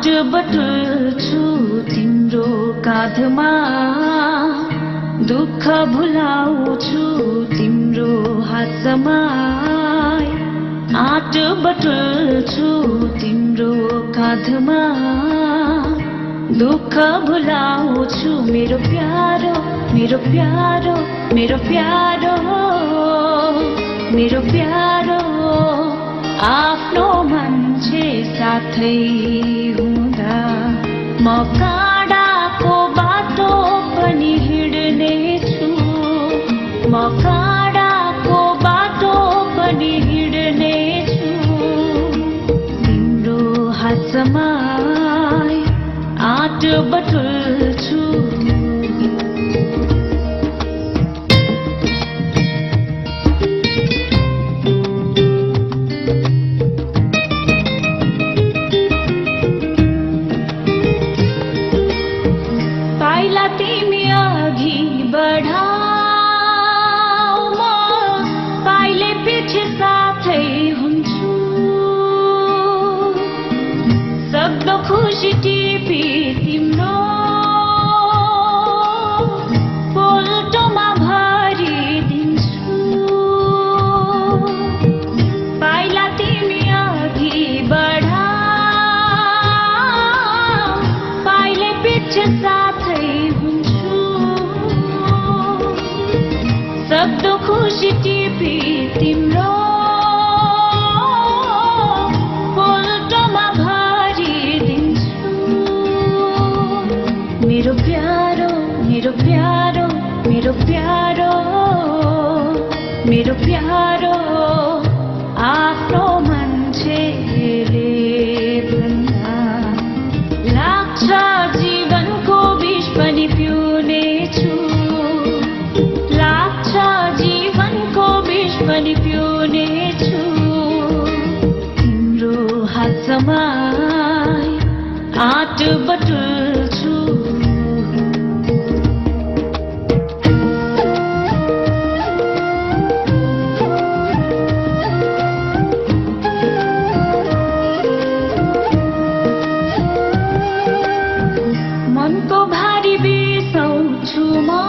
आट बटुल्छु तिम्रो काँधमा दुःख भुलाउँछु तिम्रो हात समाई आट बटुल्छु तिम्रो काँधमा दुःख भुलाउँछु मेरो प्यारो मेरो प्यारो मेरो प्यारो मेरो प्यारो आफ्नो मान्छे साथै हुँदा म काँडाको बाटो पनि हिँड्नेछु म काँडाको बाटो पनि हिँड्नेछु तिम्रो हात समाई आट बटुल्छु तिमी अघि बढाऊ म पाइले पछि साथै हुन्छु सक्दो खुसी टिपी तिम्रो पोल्टोमा भरिदिन्छु पाइला तिमी अघि बढाऊ पाइले पछि साथै सक्दो खुसी टिपी तिम्रो पोल्टोमा भरिदिन्छु मेरो प्यारो मेरो प्यारो मेरो प्यारो मेरो प्यारो आफ्नो मान्छेले भन्दा लाग्छ जीवनको विष पनि पिउनेछु पनि पिउनेछु तिम्रो हात समाई आट बटुल्छु मनको भारी बिसाउँछु म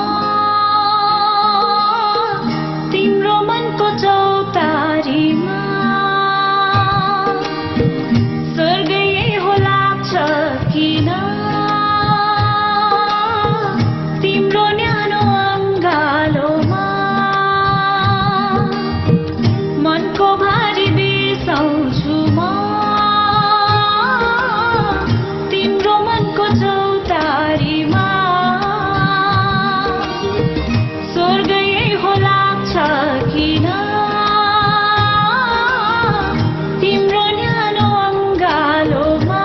तिम्रो मनको चौतारीमा स्वर्ग यही हो लाग्छ किन तिम्रो न्यानो अङ्गालोमा मनको भारी बिसाउँछु म तिम्रो मनको चौतारीमा स्वर्ग यही हो किन तिम्रो न्यानो अङ्गालोमा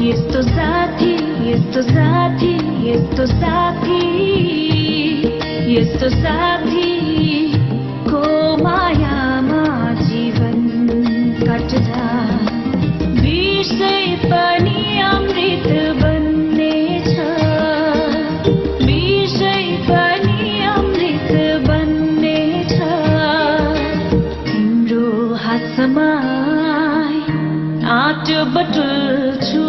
यस्तो साथी यस्तो साथी यस्तो साथी यस्तो साथी को मायामा जीवन कट्दा विषै पनि अमृत बन्नेछ विषै पनि समाई आट बटुल्छु